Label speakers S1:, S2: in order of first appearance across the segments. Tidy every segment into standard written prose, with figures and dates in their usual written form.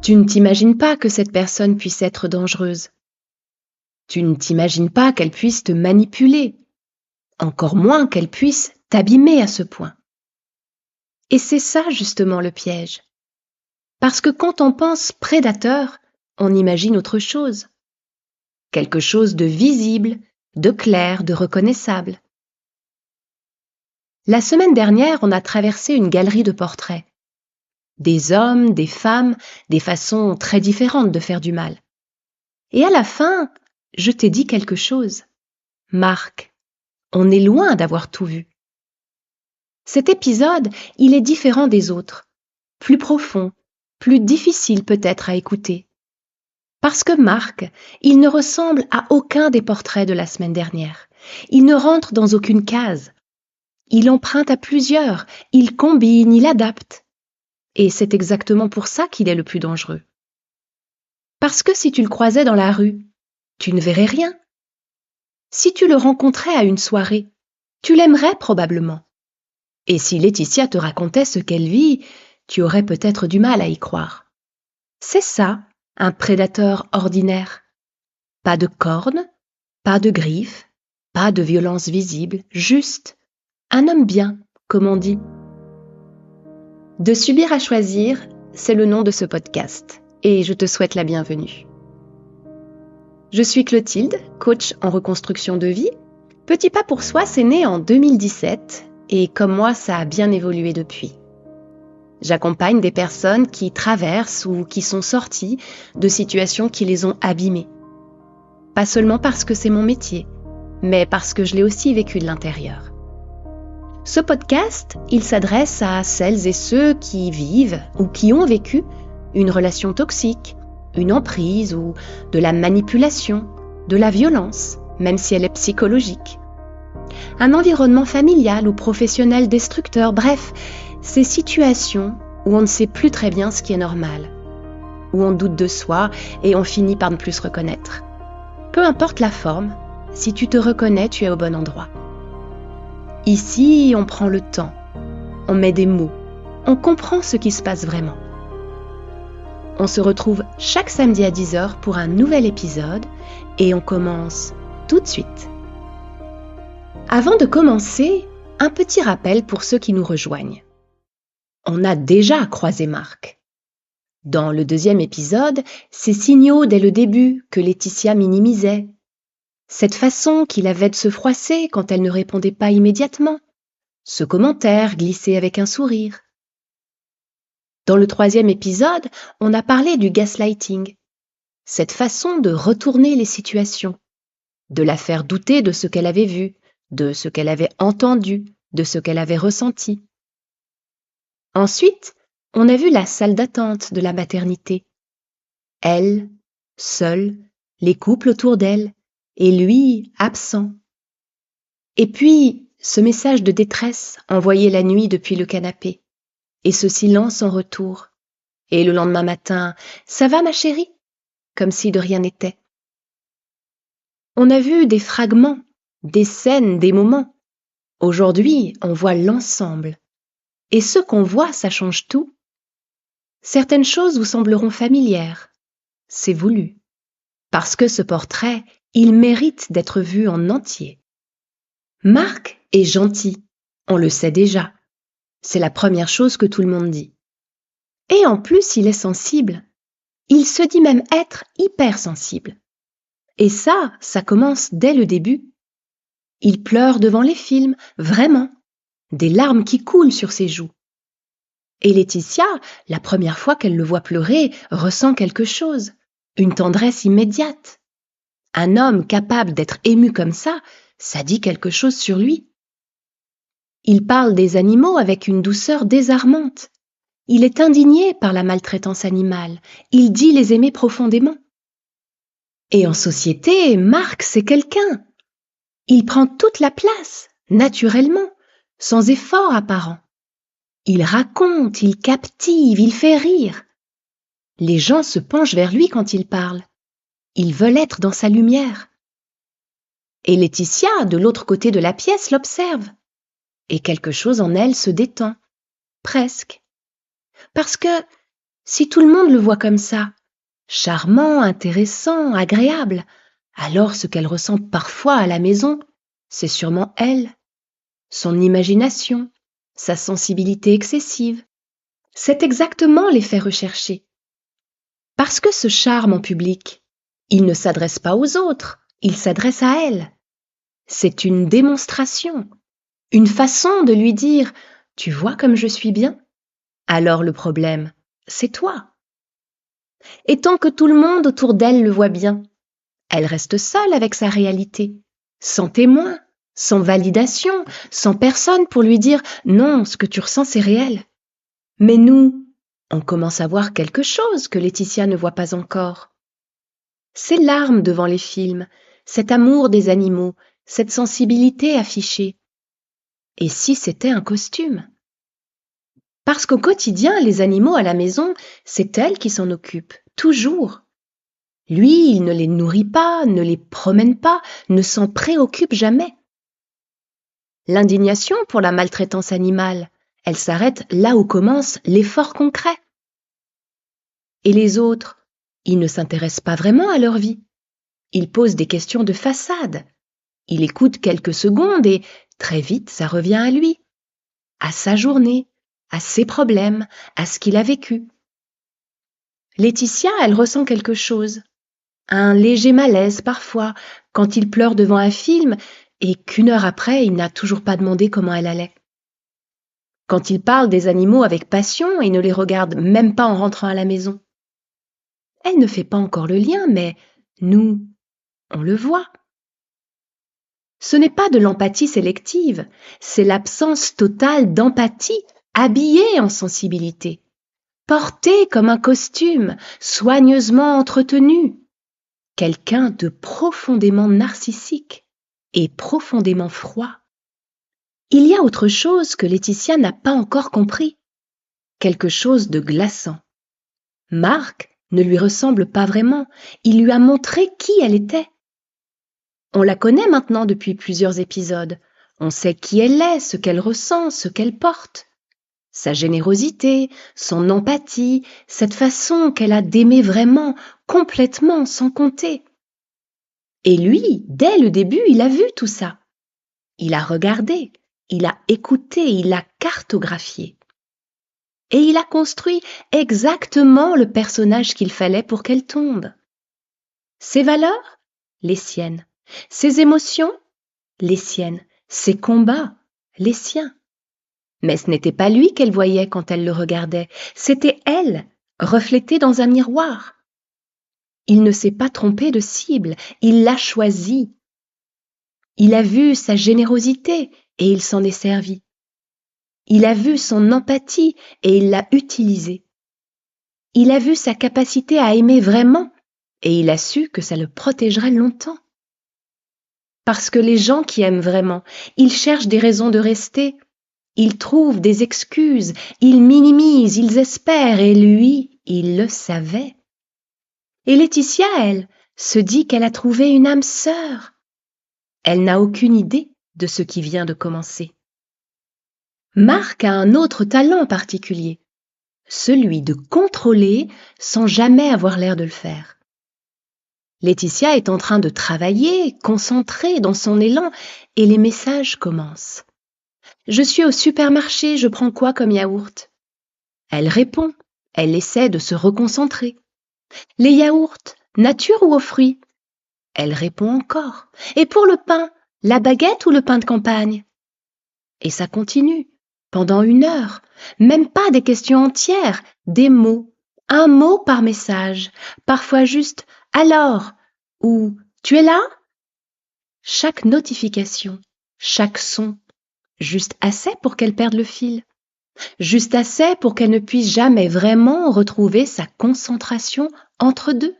S1: Tu ne t'imagines pas que cette personne puisse être dangereuse. Tu ne t'imagines pas qu'elle puisse te manipuler, encore moins qu'elle puisse t'abîmer à ce point. Et c'est ça justement le piège. Parce que quand on pense prédateur, on imagine autre chose. Quelque chose de visible, de clair, de reconnaissable. La semaine dernière, on a traversé une galerie de portraits. Des hommes, des femmes, des façons très différentes de faire du mal. Et à la fin, je t'ai dit quelque chose. Marc, on est loin d'avoir tout vu. Cet épisode, il est différent des autres, plus profond, plus difficile peut-être à écouter. Parce que Marc, il ne ressemble à aucun des portraits de la semaine dernière. Il ne rentre dans aucune case. Il emprunte à plusieurs, il combine, il adapte. Et c'est exactement pour ça qu'il est le plus dangereux. Parce que si tu le croisais dans la rue, tu ne verrais rien. Si tu le rencontrais à une soirée, tu l'aimerais probablement. Et si Laetitia te racontait ce qu'elle vit, tu aurais peut-être du mal à y croire. C'est ça, un prédateur ordinaire. Pas de cornes, pas de griffes, pas de violence visible, juste un homme bien, comme on dit. De subir à choisir, c'est le nom de ce podcast, et je te souhaite la bienvenue. Je suis Clotilde, coach en reconstruction de vie. Petit pas pour soi, c'est né en 2017, et comme moi, ça a bien évolué depuis. J'accompagne des personnes qui traversent ou qui sont sorties de situations qui les ont abîmées. Pas seulement parce que c'est mon métier, mais parce que je l'ai aussi vécu de l'intérieur. Ce podcast, il s'adresse à celles et ceux qui vivent ou qui ont vécu une relation toxique, une emprise ou de la manipulation, de la violence, même si elle est psychologique. Un environnement familial ou professionnel destructeur, bref, ces situations où on ne sait plus très bien ce qui est normal, où on doute de soi et on finit par ne plus se reconnaître. Peu importe la forme, si tu te reconnais, tu es au bon endroit. Ici, on prend le temps, on met des mots, on comprend ce qui se passe vraiment. On se retrouve chaque samedi à 10h pour un nouvel épisode et on commence tout de suite. Avant de commencer, un petit rappel pour ceux qui nous rejoignent. On a déjà croisé Marc. Dans le 2e épisode, ces signaux dès le début que Laetitia minimisait. Cette façon qu'il avait de se froisser quand elle ne répondait pas immédiatement. Ce commentaire glissé avec un sourire. Dans le 3e épisode, on a parlé du gaslighting. Cette façon de retourner les situations, de la faire douter de ce qu'elle avait vu, de ce qu'elle avait entendu, de ce qu'elle avait ressenti. Ensuite, on a vu la salle d'attente de la maternité. Elle, seule, les couples autour d'elle, et lui, absent. Et puis, ce message de détresse envoyé la nuit depuis le canapé, et ce silence en retour. Et le lendemain matin, « Ça va ma chérie ?» comme si de rien n'était. On a vu des fragments, des scènes, des moments. Aujourd'hui, on voit l'ensemble. Et ce qu'on voit, ça change tout. Certaines choses vous sembleront familières. C'est voulu. Parce que ce portrait, il mérite d'être vu en entier. Marc est gentil, on le sait déjà. C'est la première chose que tout le monde dit. Et en plus, il est sensible. Il se dit même être hypersensible. Et ça commence dès le début. Il pleure devant les films, vraiment. Des larmes qui coulent sur ses joues. Et Laetitia, la première fois qu'elle le voit pleurer, ressent quelque chose, une tendresse immédiate. Un homme capable d'être ému comme ça dit quelque chose sur lui. Il parle des animaux avec une douceur désarmante. Il est indigné par la maltraitance animale. Il dit les aimer profondément. Et en société, Marc, c'est quelqu'un. Il prend toute la place, naturellement, sans effort apparent. Il raconte, il captive, il fait rire. Les gens se penchent vers lui quand il parle. Ils veulent être dans sa lumière. Et Laetitia, de l'autre côté de la pièce, l'observe. Et quelque chose en elle se détend. Presque. Parce que Si tout le monde le voit comme ça, charmant, intéressant, agréable, alors ce qu'elle ressent parfois à la maison, c'est sûrement elle, son imagination, sa sensibilité excessive. C'est exactement l'effet recherché. Parce que ce charme en public, il ne s'adresse pas aux autres, il s'adresse à elle. C'est une démonstration, une façon de lui dire « Tu vois comme je suis bien ?» Alors le problème, c'est toi. Et tant que tout le monde autour d'elle le voit bien, elle reste seule avec sa réalité, sans témoin, sans validation, sans personne pour lui dire « Non, ce que tu ressens, c'est réel. » Mais nous, on commence à voir quelque chose que Laetitia ne voit pas encore. Ces larmes devant les films, cet amour des animaux, cette sensibilité affichée. Et si c'était un costume? Parce qu'au quotidien, les animaux à la maison, c'est elle qui s'en occupe, toujours. Lui, il ne les nourrit pas, ne les promène pas, ne s'en préoccupe jamais. L'indignation pour la maltraitance animale, elle s'arrête là où commence l'effort concret. Et les autres, ils ne s'intéressent pas vraiment à leur vie. Ils posent des questions de façade. Il écoute quelques secondes et très vite ça revient à lui, à sa journée, à ses problèmes, à ce qu'il a vécu. Laetitia, elle ressent quelque chose, un léger malaise parfois, quand il pleure devant un film et qu'une heure après, il n'a toujours pas demandé comment elle allait. Quand il parle des animaux avec passion et ne les regarde même pas en rentrant à la maison. Elle ne fait pas encore le lien, mais nous, on le voit. Ce n'est pas de l'empathie sélective, c'est l'absence totale d'empathie, habillée en sensibilité, portée comme un costume, soigneusement entretenu. Quelqu'un de profondément narcissique et profondément froid. Il y a autre chose que Laetitia n'a pas encore compris, quelque chose de glaçant. Marc ne lui ressemble pas vraiment, il lui a montré qui elle était. On la connaît maintenant depuis plusieurs épisodes. On sait qui elle est, ce qu'elle ressent, ce qu'elle porte. Sa générosité, son empathie, cette façon qu'elle a d'aimer vraiment, complètement, sans compter. Et lui, dès le début, il a vu tout ça. Il a regardé, il a écouté, il a cartographié. Et il a construit exactement le personnage qu'il fallait pour qu'elle tombe. Ses valeurs, les siennes. Ses émotions, les siennes. Ses combats, les siens. Mais ce n'était pas lui qu'elle voyait quand elle le regardait, c'était elle, reflétée dans un miroir. Il ne s'est pas trompé de cible, il l'a choisie. Il a vu sa générosité et il s'en est servi. Il a vu son empathie et il l'a utilisée. Il a vu sa capacité à aimer vraiment et il a su que ça le protégerait longtemps. Parce que les gens qui aiment vraiment, ils cherchent des raisons de rester. Ils trouvent des excuses, ils minimisent, ils espèrent, et lui, il le savait. Et Laetitia, elle, se dit qu'elle a trouvé une âme sœur. Elle n'a aucune idée de ce qui vient de commencer. Marc a un autre talent particulier, celui de contrôler sans jamais avoir l'air de le faire. Laetitia est en train de travailler, concentrée dans son élan, et les messages commencent. Je suis au supermarché, je prends quoi comme yaourt? Elle répond, elle essaie de se reconcentrer. Les yaourts, nature ou aux fruits? Elle répond encore. Et pour le pain, la baguette ou le pain de campagne? Et ça continue, pendant 1 heure. Même pas des questions entières, des mots. Un mot par message. Parfois juste « alors » ou « tu es là ?» Chaque notification, chaque son, juste assez pour qu'elle perde le fil. Juste assez pour qu'elle ne puisse jamais vraiment retrouver sa concentration entre deux.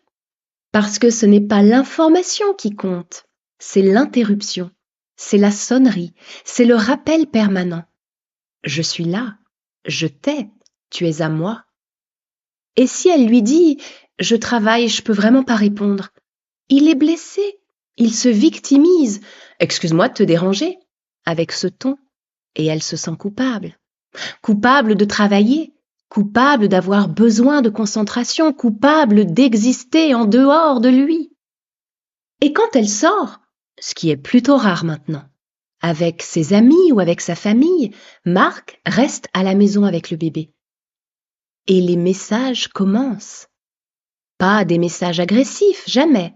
S1: Parce que ce n'est pas l'information qui compte, c'est l'interruption, c'est la sonnerie, c'est le rappel permanent. Je suis là, je t'ai, tu es à moi. Et si elle lui dit « je travaille, je peux vraiment pas répondre », il est blessé, il se victimise. « Excuse-moi de te déranger » avec ce ton, et elle se sent coupable. Coupable de travailler, coupable d'avoir besoin de concentration, coupable d'exister en dehors de lui. Et quand elle sort, ce qui est plutôt rare maintenant, avec ses amis ou avec sa famille, Marc reste à la maison avec le bébé. Et les messages commencent. Pas des messages agressifs, jamais.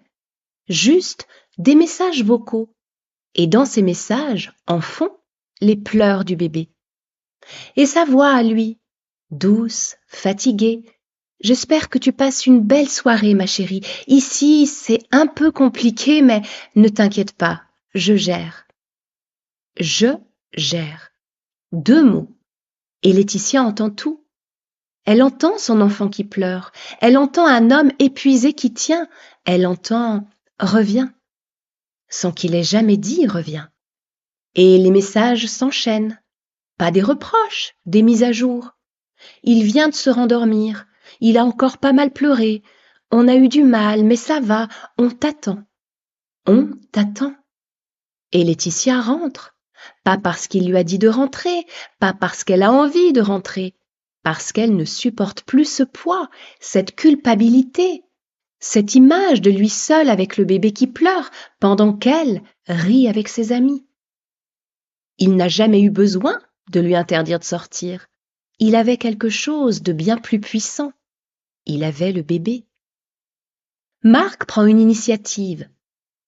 S1: Juste des messages vocaux. Et dans ces messages, en fond, les pleurs du bébé. Et sa voix à lui, douce, fatiguée. J'espère que tu passes une belle soirée, ma chérie. Ici, c'est un peu compliqué, mais ne t'inquiète pas, je gère. Je gère. 2 mots. Et Laetitia entend tout. Elle entend son enfant qui pleure. Elle entend un homme épuisé qui tient. Elle entend « reviens » sans qu'il ait jamais dit « reviens ». Et les messages s'enchaînent. Pas des reproches, des mises à jour. Il vient de se rendormir. Il a encore pas mal pleuré. On a eu du mal, mais ça va. On t'attend. On t'attend. Et Laetitia rentre. Pas parce qu'il lui a dit de rentrer, pas parce qu'elle a envie de rentrer, parce qu'elle ne supporte plus ce poids, cette culpabilité, cette image de lui seul avec le bébé qui pleure, pendant qu'elle rit avec ses amis. Il n'a jamais eu besoin de lui interdire de sortir. Il avait quelque chose de bien plus puissant. Il avait le bébé. Marc prend une initiative.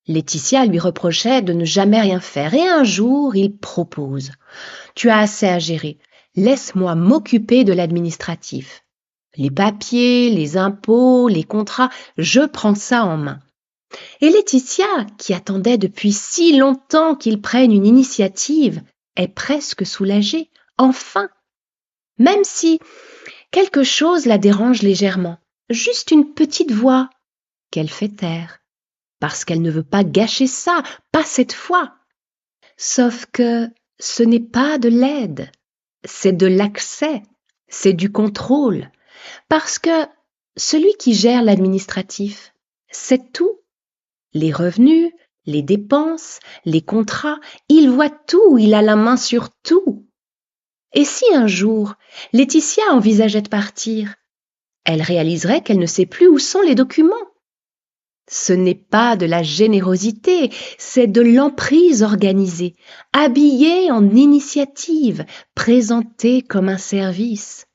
S1: Laetitia lui reprochait de ne jamais rien faire et un jour, il propose. « Tu as assez à gérer. Laisse-moi m'occuper de l'administratif. Les papiers, les impôts, les contrats, je prends ça en main. » Et Laetitia, qui attendait depuis si longtemps qu'il prenne une initiative, est presque soulagée, enfin. Même si quelque chose la dérange légèrement, juste une petite voix qu'elle fait taire, parce qu'elle ne veut pas gâcher ça, pas cette fois. Sauf que ce n'est pas de l'aide, c'est de l'accès, c'est du contrôle, parce que celui qui gère l'administratif, c'est tout. Les revenus, les dépenses, les contrats, il voit tout, il a la main sur tout. Et si un jour, Laetitia envisageait de partir, elle réaliserait qu'elle ne sait plus où sont les documents. Ce n'est pas de la générosité, c'est de l'emprise organisée, habillée en initiative, présentée comme un service.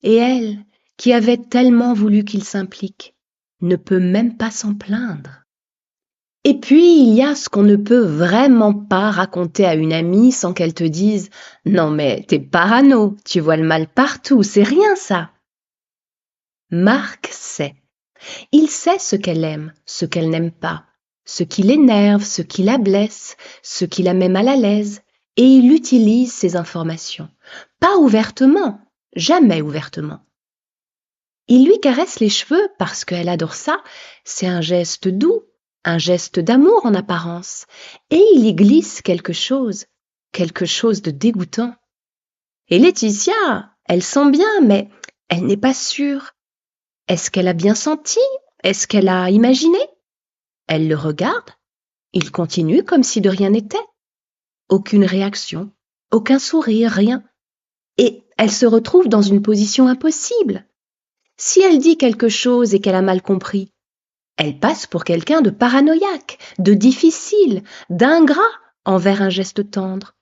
S1: Et elle, qui avait tellement voulu qu'il s'implique, ne peut même pas s'en plaindre. Et puis, il y a ce qu'on ne peut vraiment pas raconter à une amie sans qu'elle te dise « Non mais t'es parano, tu vois le mal partout, c'est rien ça !» Marc sait. Il sait ce qu'elle aime, ce qu'elle n'aime pas, ce qui l'énerve, ce qui la blesse, ce qui la met mal à l'aise, et il utilise ces informations. Pas ouvertement, jamais ouvertement. Il lui caresse les cheveux parce qu'elle adore ça, c'est un geste doux, un geste d'amour en apparence, et il y glisse quelque chose de dégoûtant. Et Laetitia, elle sent bien, mais elle n'est pas sûre. Est-ce qu'elle a bien senti? Est-ce qu'elle a imaginé? Elle le regarde. Il continue comme si de rien n'était. Aucune réaction, aucun sourire, rien. Et elle se retrouve dans une position impossible. Si elle dit quelque chose et qu'elle a mal compris, elle passe pour quelqu'un de paranoïaque, de difficile, d'ingrat envers un geste tendre.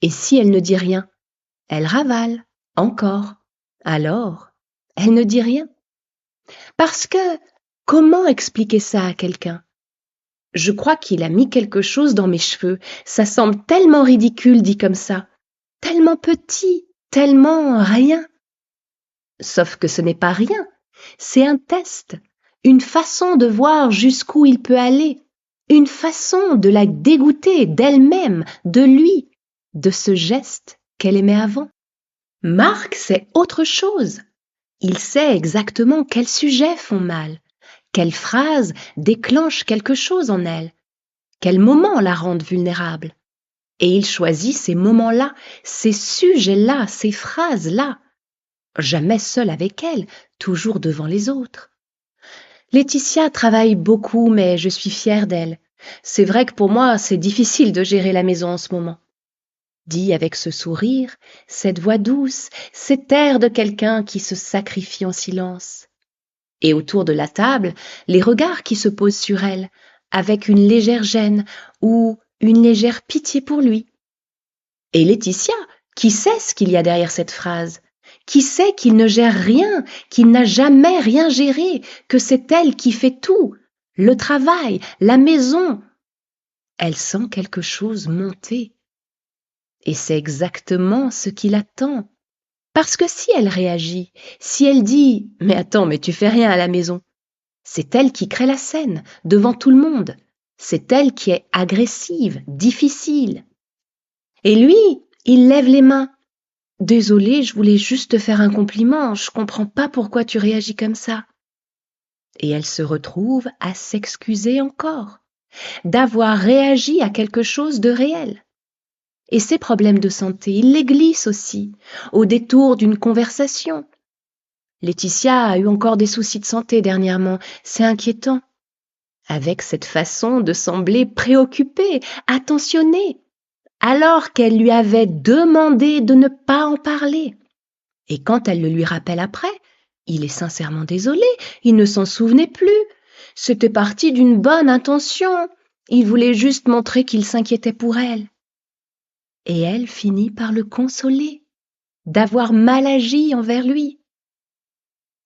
S1: Et si elle ne dit rien, elle ravale, encore. Alors, elle ne dit rien. Parce que, comment expliquer ça à quelqu'un? Je crois qu'il a mis quelque chose dans mes cheveux. Ça semble tellement ridicule dit comme ça. Tellement petit, tellement rien. Sauf que ce n'est pas rien. C'est un test, une façon de voir jusqu'où il peut aller, une façon de la dégoûter d'elle-même, de lui, de ce geste qu'elle aimait avant. Marc, c'est autre chose. Il sait exactement quels sujets font mal, quelles phrases déclenchent quelque chose en elle, quels moments la rendent vulnérable. Et il choisit ces moments-là, ces sujets-là, ces phrases-là. Jamais seul avec elle, toujours devant les autres. Laetitia travaille beaucoup, mais je suis fière d'elle. C'est vrai que pour moi, c'est difficile de gérer la maison en ce moment. dit avec ce sourire, cette voix douce, cet air de quelqu'un qui se sacrifie en silence. Et autour de la table, les regards qui se posent sur elle, avec une légère gêne ou une légère pitié pour lui. Et Laetitia, qui sait ce qu'il y a derrière cette phrase, qui sait qu'il ne gère rien, qu'il n'a jamais rien géré, que c'est elle qui fait tout, le travail, la maison. Elle sent quelque chose monter. Et c'est exactement ce qui l'attend. Parce que si elle réagit, si elle dit « Mais attends, mais tu fais rien à la maison », c'est elle qui crée la scène, devant tout le monde. C'est elle qui est agressive, difficile. Et lui, il lève les mains. « Désolé, je voulais juste te faire un compliment, je comprends pas pourquoi tu réagis comme ça. » Et elle se retrouve à s'excuser encore, d'avoir réagi à quelque chose de réel. Et ses problèmes de santé, il les glisse aussi, au détour d'une conversation. Laetitia a eu encore des soucis de santé dernièrement, c'est inquiétant. Avec cette façon de sembler préoccupée, attentionnée, alors qu'elle lui avait demandé de ne pas en parler. Et quand elle le lui rappelle après, il est sincèrement désolé, il ne s'en souvenait plus. C'était parti d'une bonne intention. Il voulait juste montrer qu'il s'inquiétait pour elle. Et elle finit par le consoler, d'avoir mal agi envers lui.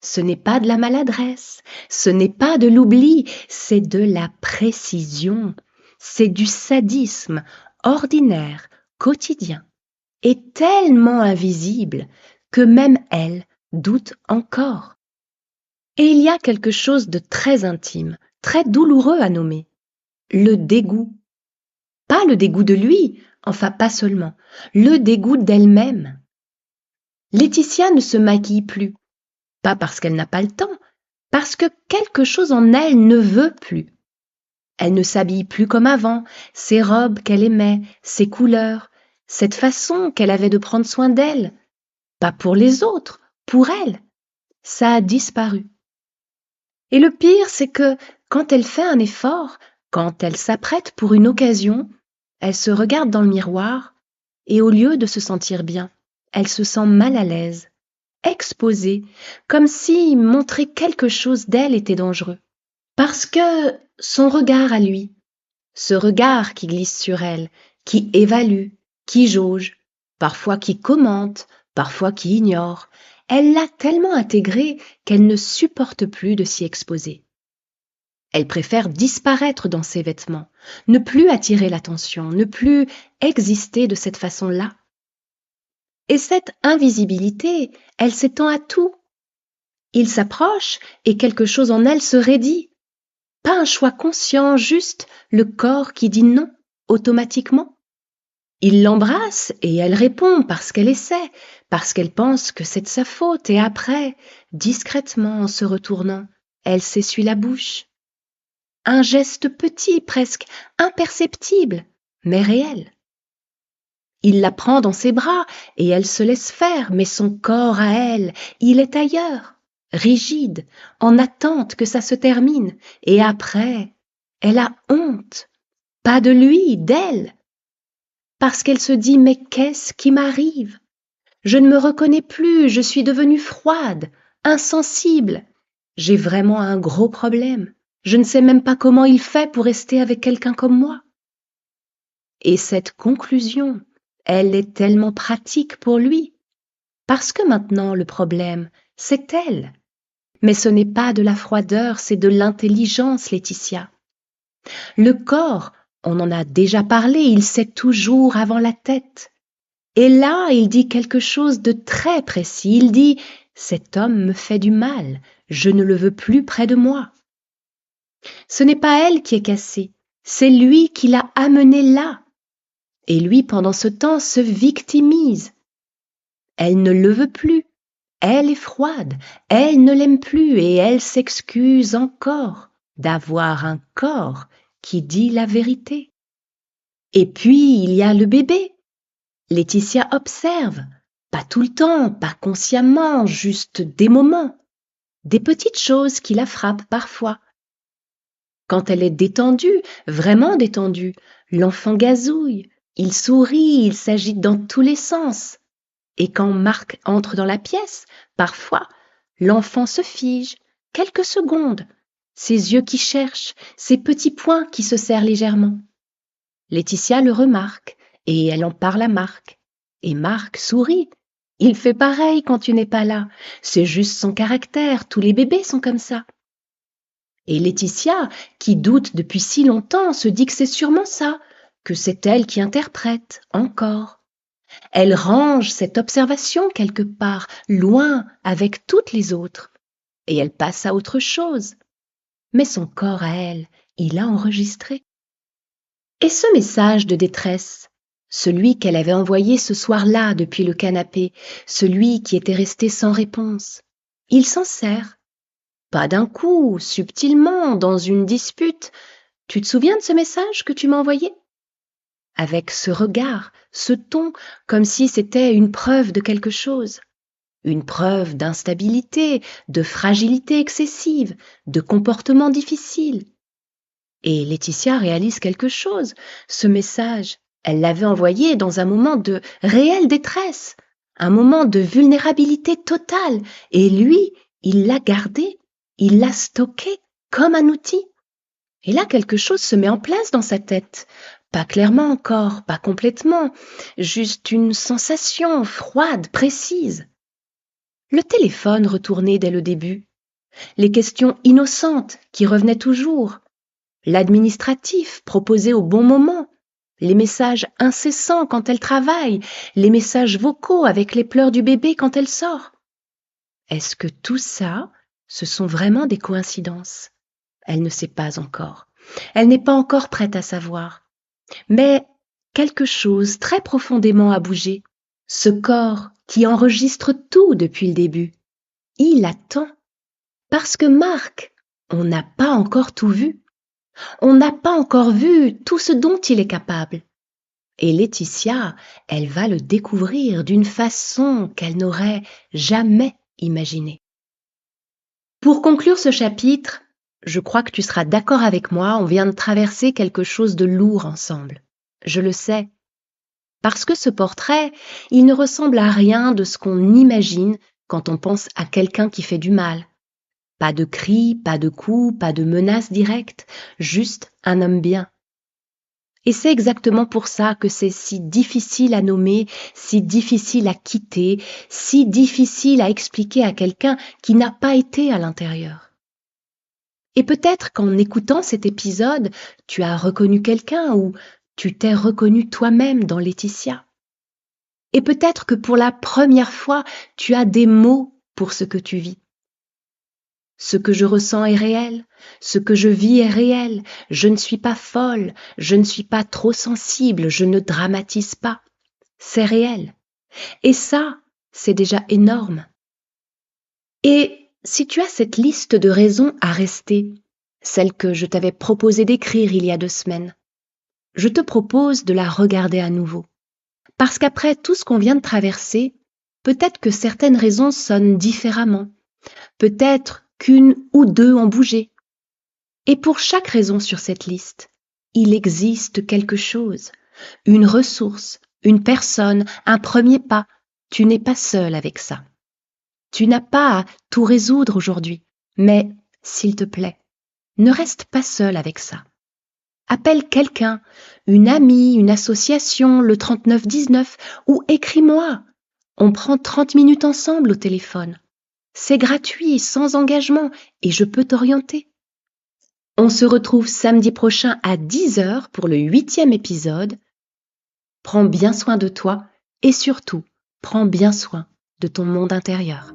S1: Ce n'est pas de la maladresse, ce n'est pas de l'oubli, c'est de la précision, c'est du sadisme ordinaire, quotidien, et tellement invisible que même elle doute encore. Et il y a quelque chose de très intime, très douloureux à nommer, le dégoût. Pas le dégoût de lui, enfin pas seulement, le dégoût d'elle-même. Laetitia ne se maquille plus, pas parce qu'elle n'a pas le temps, parce que quelque chose en elle ne veut plus. Elle ne s'habille plus comme avant, ses robes qu'elle aimait, ses couleurs, cette façon qu'elle avait de prendre soin d'elle. Pas pour les autres, pour elle. Ça a disparu. Et le pire, c'est que quand elle fait un effort, quand elle s'apprête pour une occasion, elle se regarde dans le miroir et au lieu de se sentir bien, elle se sent mal à l'aise, exposée, comme si montrer quelque chose d'elle était dangereux. Parce que son regard à lui, ce regard qui glisse sur elle, qui évalue, qui jauge, parfois qui commente, parfois qui ignore, elle l'a tellement intégré qu'elle ne supporte plus de s'y exposer. Elle préfère disparaître dans ses vêtements, ne plus attirer l'attention, ne plus exister de cette façon-là. Et cette invisibilité, elle s'étend à tout. Il s'approche et quelque chose en elle se raidit. Pas un choix conscient, juste le corps qui dit non, automatiquement. Il l'embrasse et elle répond parce qu'elle essaie, parce qu'elle pense que c'est de sa faute, et après, discrètement en se retournant, elle s'essuie la bouche. Un geste petit, presque imperceptible, mais réel. Il la prend dans ses bras et elle se laisse faire, mais son corps à elle, il est ailleurs, rigide, en attente que ça se termine. Et après, elle a honte, pas de lui, d'elle. Parce qu'elle se dit « mais qu'est-ce qui m'arrive ? Je ne me reconnais plus, je suis devenue froide, insensible. J'ai vraiment un gros problème. Je ne sais même pas comment il fait pour rester avec quelqu'un comme moi. » Et cette conclusion, elle est tellement pratique pour lui. Parce que maintenant, le problème, c'est elle. Mais ce n'est pas de la froideur, c'est de l'intelligence, Laetitia. Le corps, on en a déjà parlé, il sait toujours avant la tête. Et là, il dit quelque chose de très précis. Il dit « cet homme me fait du mal, je ne le veux plus près de moi ». Ce n'est pas elle qui est cassée, c'est lui qui l'a amenée là. Et lui, pendant ce temps, se victimise. Elle ne le veut plus, elle est froide, elle ne l'aime plus et elle s'excuse encore d'avoir un corps qui dit la vérité. Et puis, il y a le bébé. Laetitia observe, pas tout le temps, pas consciemment, juste des moments, des petites choses qui la frappent parfois. Quand elle est détendue, vraiment détendue, l'enfant gazouille, Il sourit, il s'agite dans tous les sens. Et quand Marc entre dans la pièce, parfois, l'enfant se fige, quelques secondes, ses yeux qui cherchent, ses petits poings qui se serrent légèrement. Laetitia le remarque, et elle en parle à Marc. Et Marc sourit. Il fait pareil quand tu n'es pas là. C'est juste son caractère, tous les bébés sont comme ça. Et Laetitia, qui doute depuis si longtemps, se dit que c'est sûrement ça, que c'est elle qui interprète, encore. Elle range cette observation quelque part, loin, avec toutes les autres. Et elle passe à autre chose. Mais son corps à elle, il a enregistré. Et ce message de détresse, celui qu'elle avait envoyé ce soir-là depuis le canapé, celui qui était resté sans réponse, il s'en sert. Pas d'un coup, subtilement, dans une dispute. Tu te souviens de ce message que tu m'as envoyé? Avec ce regard, ce ton, comme si c'était une preuve de quelque chose. Une preuve d'instabilité, de fragilité excessive, de comportement difficile. Et Laetitia réalise quelque chose. Ce message, elle l'avait envoyé dans un moment de réelle détresse, un moment de vulnérabilité totale. Et lui, il l'a gardé, il l'a stocké comme un outil. Et là, quelque chose se met en place dans sa tête. Pas clairement encore, pas complètement, juste une sensation froide, précise. Le téléphone retourné dès le début, les questions innocentes qui revenaient toujours, l'administratif proposé au bon moment, les messages incessants quand elle travaille, les messages vocaux avec les pleurs du bébé quand elle sort. Est-ce que tout ça, ce sont vraiment des coïncidences? Elle ne sait pas encore. Elle n'est pas encore prête à savoir. Mais quelque chose très profondément a bougé. Ce corps qui enregistre tout depuis le début, il attend. Parce que Marc, on n'a pas encore tout vu. On n'a pas encore vu tout ce dont il est capable. Et Laetitia, elle va le découvrir d'une façon qu'elle n'aurait jamais imaginée. Pour conclure ce chapitre, je crois que tu seras d'accord avec moi, on vient de traverser quelque chose de lourd ensemble. Je le sais. Parce que ce portrait, il ne ressemble à rien de ce qu'on imagine quand on pense à quelqu'un qui fait du mal. Pas de cris, pas de coups, pas de menaces directes, juste un homme bien. Et c'est exactement pour ça que c'est si difficile à nommer, si difficile à quitter, si difficile à expliquer à quelqu'un qui n'a pas été à l'intérieur. Et peut-être qu'en écoutant cet épisode, tu as reconnu quelqu'un ou tu t'es reconnu toi-même dans Laetitia. Et peut-être que pour la première fois, tu as des mots pour ce que tu vis. Ce que je ressens est réel, ce que je vis est réel, je ne suis pas folle, je ne suis pas trop sensible, je ne dramatise pas. C'est réel. Et ça, c'est déjà énorme. Et si tu as cette liste de raisons à rester, celle que je t'avais proposé d'écrire il y a 2 semaines, je te propose de la regarder à nouveau. Parce qu'après tout ce qu'on vient de traverser, peut-être que certaines raisons sonnent différemment. Peut-être qu'une ou 2 ont bougé. Et pour chaque raison sur cette liste, il existe quelque chose, une ressource, une personne, un premier pas. Tu n'es pas seul avec ça. Tu n'as pas à tout résoudre aujourd'hui, mais s'il te plaît, ne reste pas seul avec ça. Appelle quelqu'un, une amie, une association, le 3919 ou écris-moi. On prend 30 minutes ensemble au téléphone. C'est gratuit, sans engagement, et je peux t'orienter. On se retrouve samedi prochain à 10h pour le 8e épisode. Prends bien soin de toi et surtout, prends bien soin de ton monde intérieur.